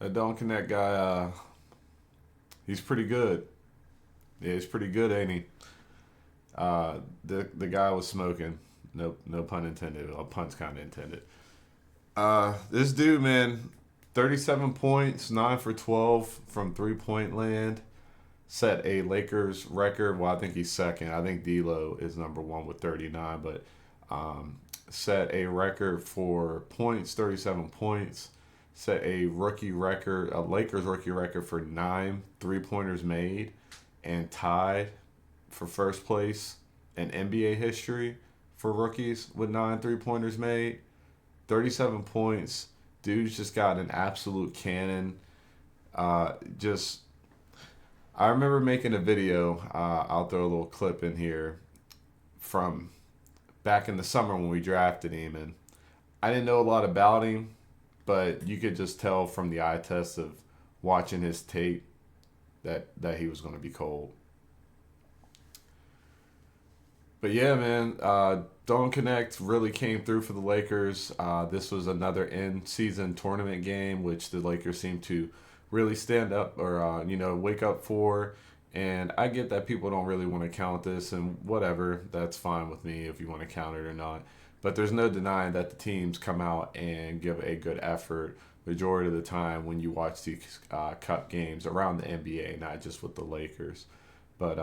That Dalton Knecht guy, he's pretty good. Yeah, he's pretty good, ain't he? The guy was smoking. No pun intended. A pun's kind of intended. This dude, man, 37 points, 9 for 12 from 3-point land. Set a Lakers record. Well, I think he's second. I think D'Lo is number one with 39, but set a record for points, 37 points. Set a rookie record, a Lakers rookie record for 9 3-pointers made, and tied for first place in NBA history for rookies with 9 3-pointers made. 37 points. Dude's just got an absolute cannon. Just I remember making a video. I'll throw a little clip in here from back in the summer when we drafted him, and I didn't know a lot about him, but you could just tell from the eye test of watching his tape that he was going to be cold. But yeah, man, Dalton Knecht really came through for the Lakers. This was another in-season tournament game, which the Lakers seem to really stand up or wake up for. And I get that people don't really want to count this, and whatever, that's fine with me if you want to count it or not. But there's no denying that the teams come out and give a good effort majority of the time when you watch these cup games around the NBA, not just with the Lakers. But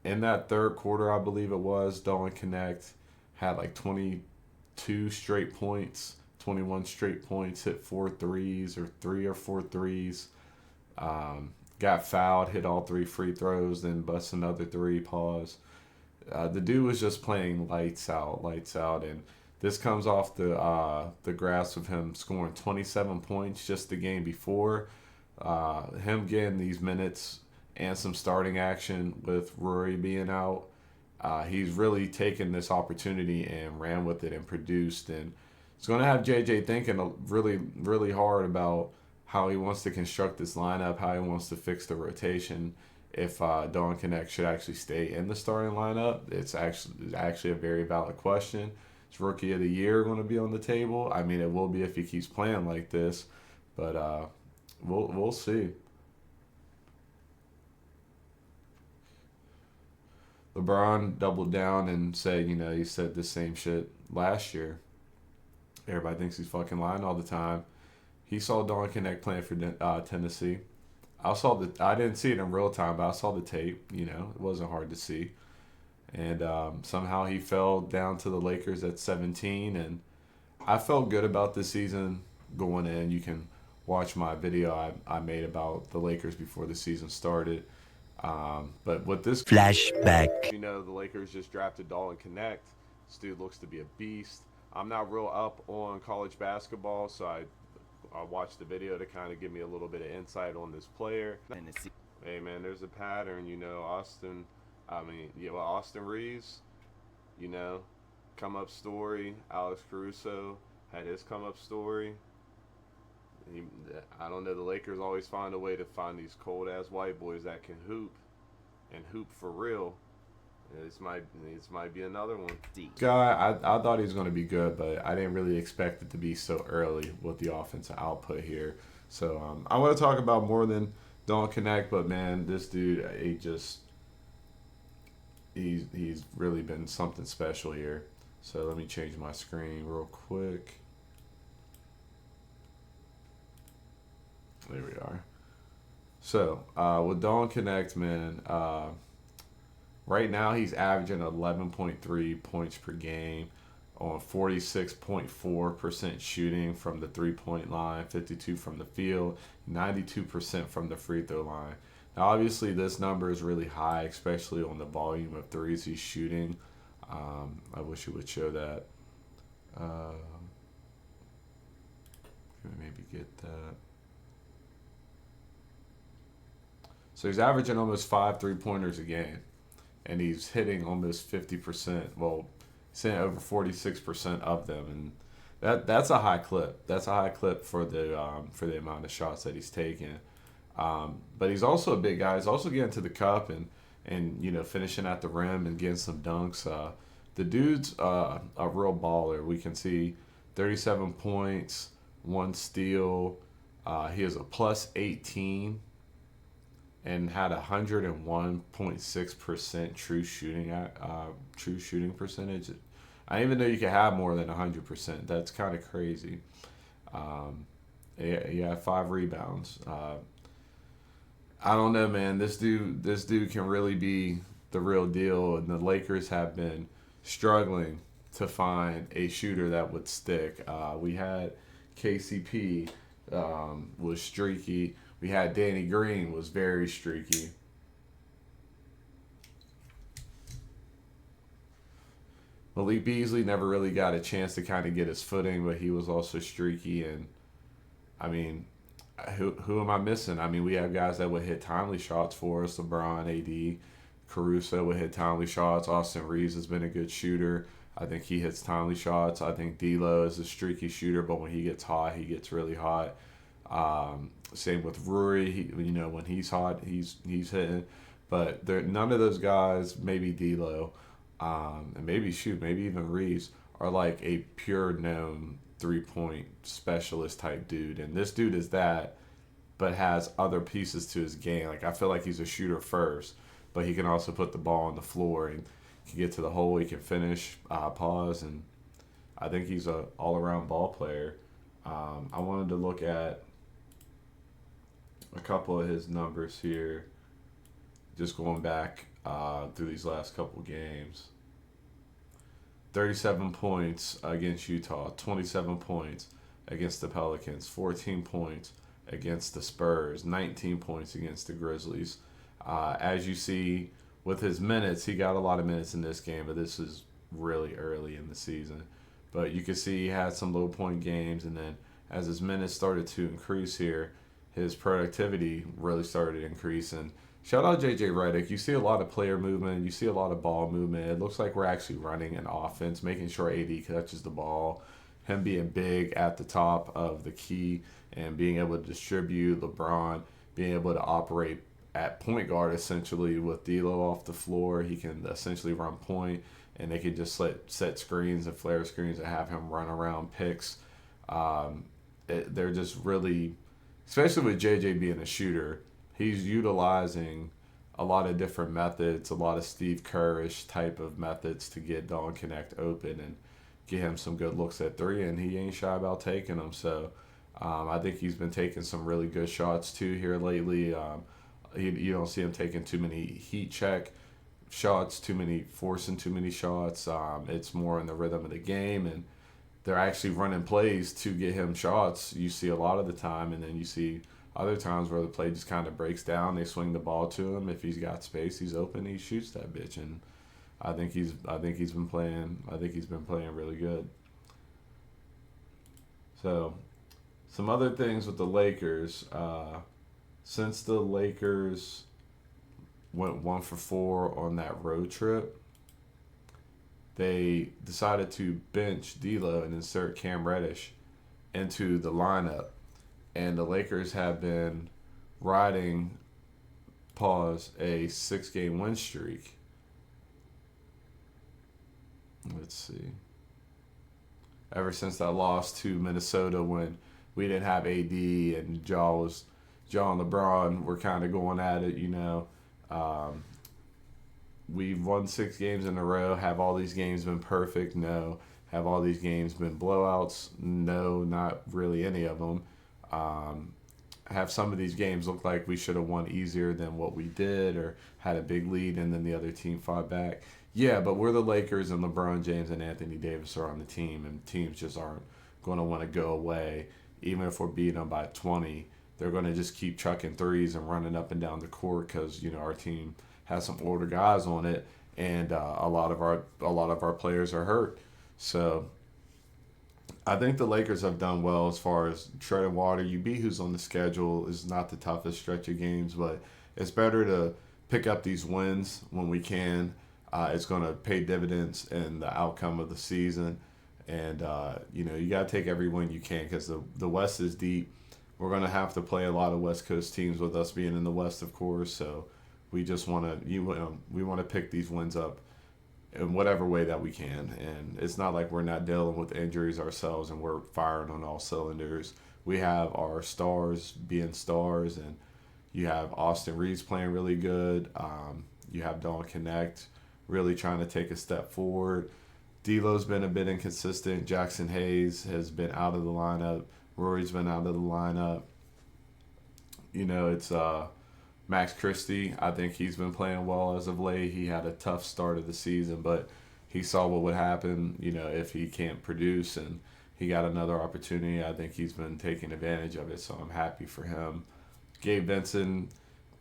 in that third quarter, I believe it was, Dalton Knecht had like 22 straight points, 21 straight points, hit 4 threes or 3 or 4 threes. Got fouled, hit all 3 free throws, then bust another 3, pause. The dude was just playing lights out, and this comes off the grass of him scoring 27 points just the game before. Him getting these minutes and some starting action with Rory being out. He's really taken this opportunity and ran with it and produced. And it's going to have JJ thinking really, really hard about how he wants to construct this lineup, how he wants to fix the rotation. If Dalton Knecht should actually stay in the starting lineup, it's actually a very valid question. Is Rookie of the Year going to be on the table? I mean, it will be if he keeps playing like this, but we'll see. Lebron doubled down and said, he said the same shit last year. Everybody thinks he's fucking lying all the time. He saw Dalton Knecht playing for Tennessee. I didn't see it in real time, but I saw the tape. It wasn't hard to see. And somehow he fell down to the Lakers at 17. And I felt good about this season going in. You can watch my video I made about the Lakers before the season started. But with this flashback, the Lakers just drafted Dalton Knecht. This dude looks to be a beast. I'm not real up on college basketball, so I watched the video to kind of give me a little bit of insight on this player. Hey man, there's a pattern, Austin Reeves, come up story. Alex Caruso had his come up story. I don't know, the Lakers always find a way to find these cold ass white boys that can hoop and hoop for real. This might be another one. Guy, I thought he was going to be good, but I didn't really expect it to be so early with the offensive output here. So I want to talk about more than Dalton Knecht, but man, this dude, he's really been something special here. So let me change my screen real quick. There we are. So with Dalton Knecht, man. Right now, he's averaging 11.3 points per game on 46.4% shooting from the three-point line, 52 from the field, 92% from the free throw line. Now, obviously, this number is really high, especially on the volume of threes he's shooting. I wish it would show that. Maybe get that. So he's averaging almost 5 3-pointers a game. And he's hitting almost 50%. Well, he's hitting over 46% of them, and that's a high clip. That's a high clip for the amount of shots that he's taking. But he's also a big guy. He's also getting to the cup and finishing at the rim and getting some dunks. The dude's a real baller. We can see 37 points, 1 steal, He is a plus 18 and had 101.6% true shooting percentage. I didn't even know you could have more than 100%. That's kind of crazy. Um, he had 5 rebounds. I don't know, man. This dude can really be the real deal, and the Lakers have been struggling to find a shooter that would stick. We had KCP was streaky. We had Danny Green was very streaky. Malik Beasley never really got a chance to kind of get his footing, but he was also streaky. And I mean, who am I missing? I mean, we have guys that would hit timely shots for us. LeBron, AD, Caruso would hit timely shots. Austin Reeves has been a good shooter. I think he hits timely shots. I think D'Lo is a streaky shooter, but when he gets hot, he gets really hot. Same with Rory. When he's hot, he's hitting. But none of those guys, maybe D'Lo, and maybe even Reeves, are like a pure known 3-point specialist type dude. And this dude is that, but has other pieces to his game. Like I feel like he's a shooter first, but he can also put the ball on the floor and can get to the hole. He can finish, pause, and I think he's a all around ball player. I wanted to look at a couple of his numbers here, just going back through these last couple games. 37 points against Utah, 27 points against the Pelicans, 14 points against the Spurs, 19 points against the Grizzlies. As you see with his minutes, he got a lot of minutes in this game, but this is really early in the season. But you can see he had some low point games, and then as his minutes started to increase here, his productivity really started increasing. Shout out JJ Redick. You see a lot of player movement. You see a lot of ball movement. It looks like we're actually running an offense, making sure AD catches the ball. Him being big at the top of the key and being able to distribute. LeBron being able to operate at point guard essentially with D'Lo off the floor. He can essentially run point, and they can just set screens and flare screens and have him run around picks. They're just really, especially with JJ being a shooter, he's utilizing a lot of different methods, a lot of Steve Kerrish type of methods to get Dalton Knecht open and get him some good looks at three, and he ain't shy about taking them. So I think he's been taking some really good shots too here lately. You don't see him taking too many heat check shots, forcing too many shots. It's more in the rhythm of the game, and they're actually running plays to get him shots. You see a lot of the time, and then you see other times where the play just kind of breaks down. They swing the ball to him. If he's got space, he's open. He shoots that bitch, and I think he's been playing really good. So, some other things with the Lakers. Since the Lakers went 1-for-4 on that road trip, they decided to bench D'Lo and insert Cam Reddish into the lineup. And the Lakers have been riding, a 6-game win streak. Let's see. Ever since that loss to Minnesota when we didn't have AD and Jaw and LeBron were kind of going at it, we've won 6 games in a row. Have all these games been perfect? No. Have all these games been blowouts? No, not really any of them. Have some of these games look like we should have won easier than what we did or had a big lead and then the other team fought back? Yeah, but we're the Lakers and LeBron James and Anthony Davis are on the team, and teams just aren't going to want to go away. Even if we're beating them by 20, they're going to just keep chucking threes and running up and down the court because our team has some older guys on it, and a lot of our players are hurt. So I think the Lakers have done well as far as treading water. You beat who's on the schedule is not the toughest stretch of games, but it's better to pick up these wins when we can. It's going to pay dividends in the outcome of the season. And, you got to take every win you can because the West is deep. We're going to have to play a lot of West Coast teams with us being in the West, of course. So we just want to pick these wins up in whatever way that we can. And it's not like we're not dealing with injuries ourselves and we're firing on all cylinders. we have our stars being stars, and you have Austin Reeves playing really good. You have Dalton Knecht really trying to take a step forward. D'Lo's been a bit inconsistent. Jackson Hayes has been out of the lineup. Rory's been out of the lineup. It's Max Christie. I think he's been playing well as of late. He had a tough start of the season, but he saw what would happen, if he can't produce, and he got another opportunity. I think he's been taking advantage of it, so I'm happy for him. Gabe Vincent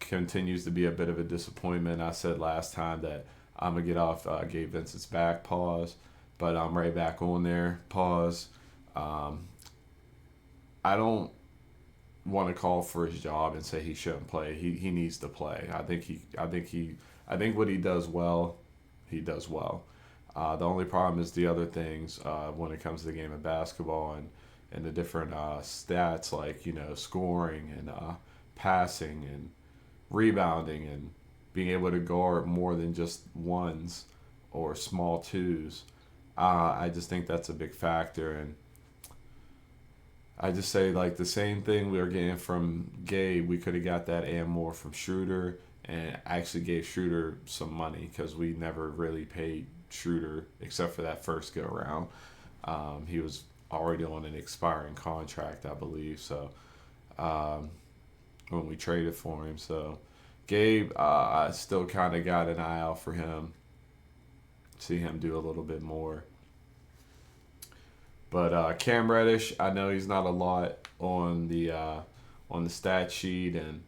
continues to be a bit of a disappointment. I said last time that I'm going to get off Gabe Vincent's back, pause, but I'm right back on there, pause. I don't want to call for his job and say he shouldn't play. He needs to play. I think what he does well, he does well. The only problem is the other things when it comes to the game of basketball and the different stats like scoring and passing and rebounding and being able to guard more than just ones or small twos. I just think that's a big factor, and I just say like the same thing we were getting from Gabe, we could have got that and more from Schroeder, and actually gave Schroeder some money because we never really paid Schroeder except for that first go around. He was already on an expiring contract, I believe. So when we traded for him, so Gabe, I still kind of got an eye out for him. See him do a little bit more. But Cam Reddish, I know he's not a lot on the stat sheet, and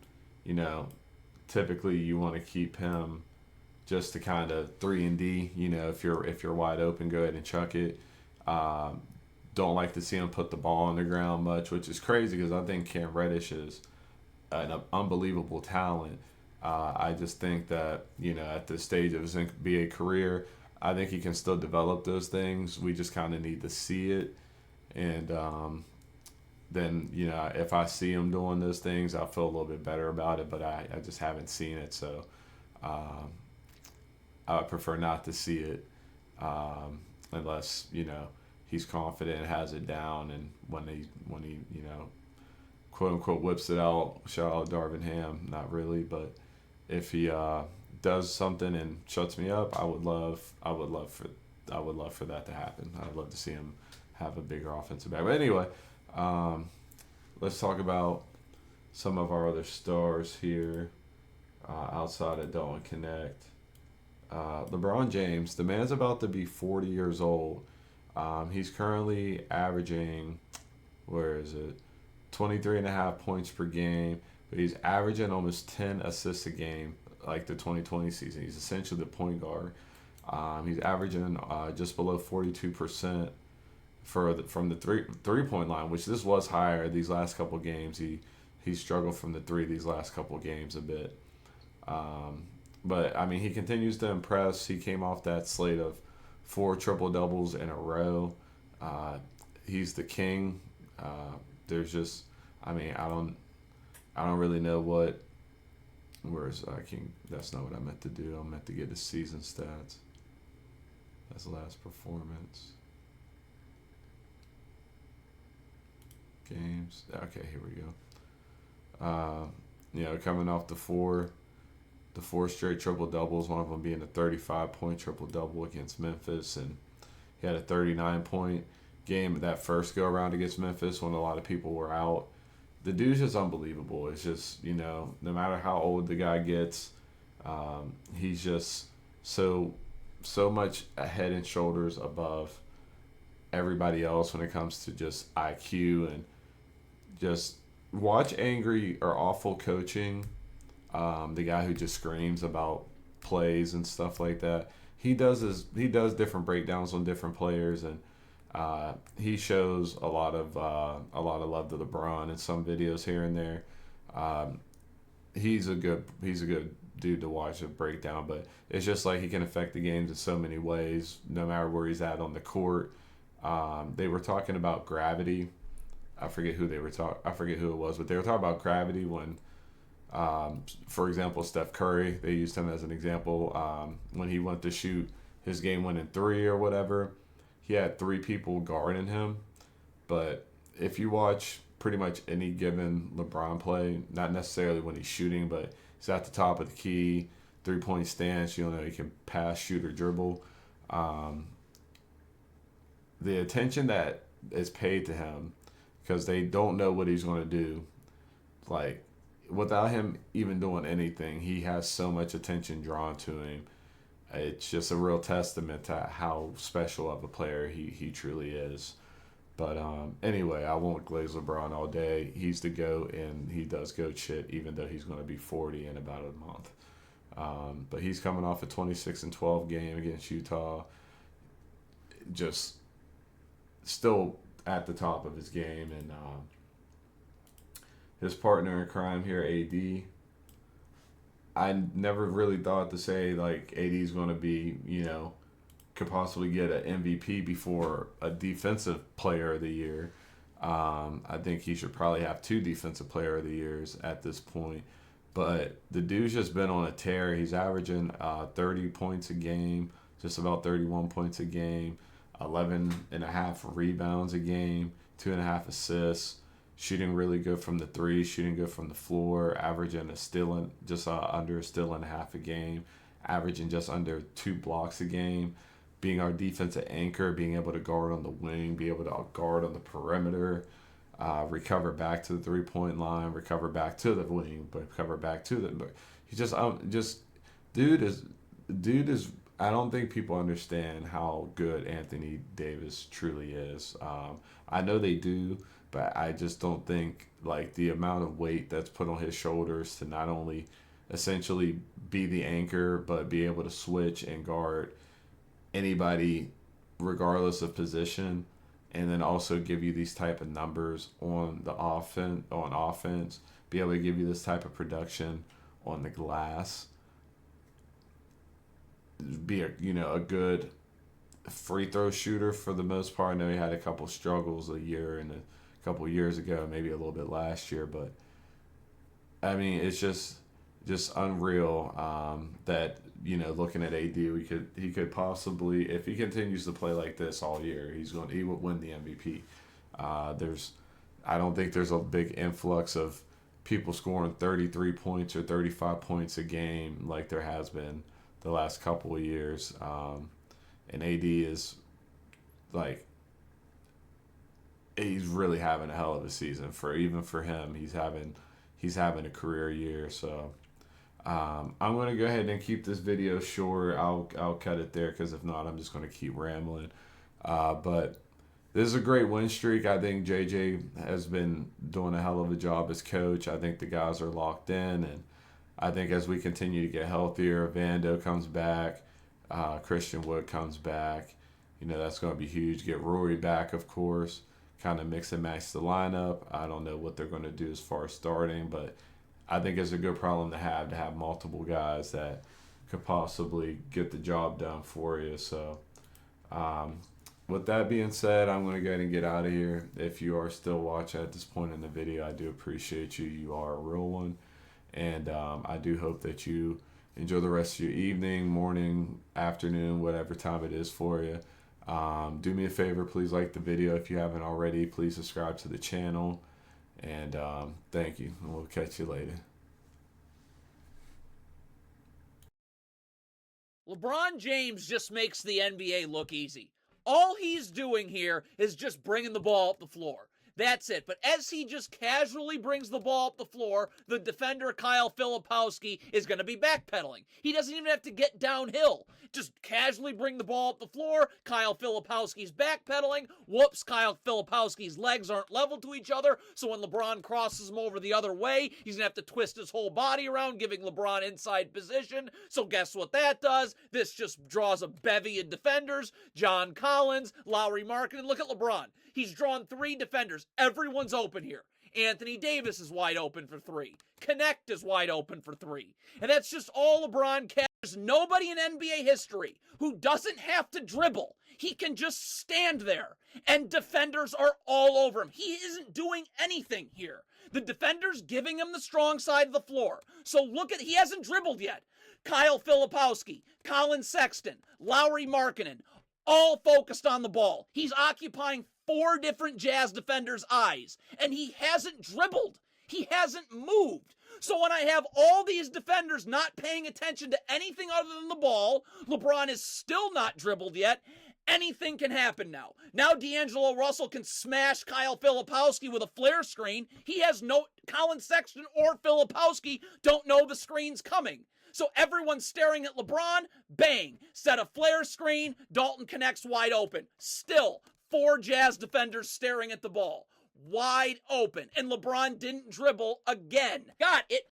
typically you want to keep him just to kind of 3-and-D. If you're wide open, go ahead and chuck it. Don't like to see him put the ball on the ground much, which is crazy because I think Cam Reddish is an unbelievable talent. I just think that at this stage of his NBA career, I think he can still develop those things. We just kind of need to see it, and then if I see him doing those things, I'll feel a little bit better about it. But I just haven't seen it, so I would prefer not to see it unless he's confident, has it down, and when he quote unquote whips it out. Shout out Darvin Ham, not really, but if he does something and shuts me up, I would love for that to happen. I'd love to see him have a bigger offensive back. But anyway, let's talk about some of our other stars here outside of Dalton Knecht. LeBron James, the man's about to be 40 years old. He's currently averaging, 23.5 points per game, but he's averaging almost 10 assists a game, like the 2020 season. He's essentially the point guard. He's averaging just below 42% from the three-point line, which this was higher these last couple games. He struggled from the three these last couple games a bit. But, I mean, he continues to impress. He came off that slate of 4 triple-doubles in a row. He's the king. There's just, I mean, I don't really know what, that's not what I meant to do. I meant to get his season stats. That's the last performance. Games. Okay, here we go. Coming off the four straight triple doubles, one of them being a 35-point triple double against Memphis, and he had a 39-point game that first go around against Memphis when a lot of people were out. The dude's just unbelievable. It's just no matter how old the guy gets, he's just so much head and shoulders above everybody else when it comes to just IQ, and just watch angry or awful coaching. The guy who just screams about plays and stuff like that. He does different breakdowns on different players, and he shows a lot of love to LeBron in some videos here and there. He's a good dude to watch a breakdown, but it's just like he can affect the games in so many ways, no matter where he's at on the court. They were talking about gravity. I forget who it was, but they were talking about gravity when, for example, Steph Curry. They used him as an example when he went to shoot his game-winning 3 or whatever. He had 3 people guarding him, but if you watch pretty much any given LeBron play. Not necessarily when he's shooting, but he's at the top of the key, 3-point stance. You know, he can pass, shoot, or dribble. Um, the attention that is paid to him because they don't know what he's going to do. Like, without him even doing anything, he has so much attention drawn to him. It's just a real testament to how special of a player he truly is. But anyway, I won't glaze LeBron all day. He's the GOAT, and he does GOAT shit, even though he's going to be 40 in about a month. But he's coming off a 26-12 game against Utah. Just still at the top of his game. And his partner in crime here, AD. I never really thought to say, like, AD is going to be, could possibly get an MVP before a defensive player of the year. I think he should probably have 2 defensive player of the years at this point. But the dude's just been on a tear. He's averaging 30 points a game, just about 31 points a game, 11.5 rebounds a game, 2.5 assists, shooting really good from the 3, shooting good from the floor, averaging just under a steal and a half a game, averaging just under 2 blocks a game, being our defensive anchor, being able to guard on the wing, be able to guard on the perimeter, recover back to the 3-point line, recover back to the wing, but recover back to the. But he just dude is. I don't think people understand how good Anthony Davis truly is. I know they do, but I just don't think like the amount of weight that's put on his shoulders to not only essentially be the anchor, but be able to switch and guard anybody regardless of position, and then also give you these type of numbers on offense, be able to give you this type of production on the glass, be a good free throw shooter for the most part. I know he had a couple struggles a year and a couple years ago, maybe a little bit last year, but I mean it's just unreal that looking at AD, he could possibly, if he continues to play like this all year, he would win the MVP. I don't think there's a big influx of people scoring 33 points or 35 points a game like there has been the last couple of years. And AD is like, he's really having a hell of a season for him. He's having a career year. So I'm going to go ahead and keep this video short. I'll cut it there because if not, I'm just going to keep rambling. But this is a great win streak. I think JJ has been doing a hell of a job as coach. I think the guys are locked in, and I think as we continue to get healthier, Vando comes back, Christian Wood comes back. That's going to be huge. Get Rory back, of course. Kind of mix and match the lineup. I don't know what they're going to do as far as starting, but I think it's a good problem to have multiple guys that could possibly get the job done for you. So, with that being said, I'm going to go ahead and get out of here. If you are still watching at this point in the video, I do appreciate you. You are a real one. And I do hope that you enjoy the rest of your evening, morning, afternoon, whatever time it is for you. Do me a favor, please like the video if you haven't already. Please subscribe to the channel. And thank you. And we'll catch you later. LeBron James just makes the NBA look easy. All he's doing here is just bringing the ball up the floor. That's it. But as he just casually brings the ball up the floor, the defender, Kyle Filipowski, is going to be backpedaling. He doesn't even have to get downhill. Just casually bring the ball up the floor. Kyle Filipowski's backpedaling. Whoops, Kyle Filipowski's legs aren't level to each other, so when LeBron crosses him over the other way, he's going to have to twist his whole body around, giving LeBron inside position. So guess what that does? This just draws a bevy of defenders. John Collins, Lowry Markkanen. Look at LeBron. He's drawn 3 defenders. Everyone's open here. Anthony Davis is wide open for 3. Knecht is wide open for 3. And that's just all LeBron can. There's nobody in NBA history who doesn't have to dribble. He can just stand there, and defenders are all over him. He isn't doing anything here. The defender's giving him the strong side of the floor. So he hasn't dribbled yet. Kyle Filipowski, Colin Sexton, Lowry Markkanen, all focused on the ball. He's occupying 4 different Jazz defenders' eyes, and he hasn't dribbled. He hasn't moved. So when I have all these defenders not paying attention to anything other than the ball, LeBron is still not dribbled yet, anything can happen now. Now D'Angelo Russell can smash Kyle Filipowski with a flare screen. He has no, Colin Sexton or Filipowski don't know the screen's coming. So everyone's staring at LeBron, bang, set a flare screen, Dalton connects wide open. Still, 4 Jazz defenders staring at the ball. Wide open. And LeBron didn't dribble again. God,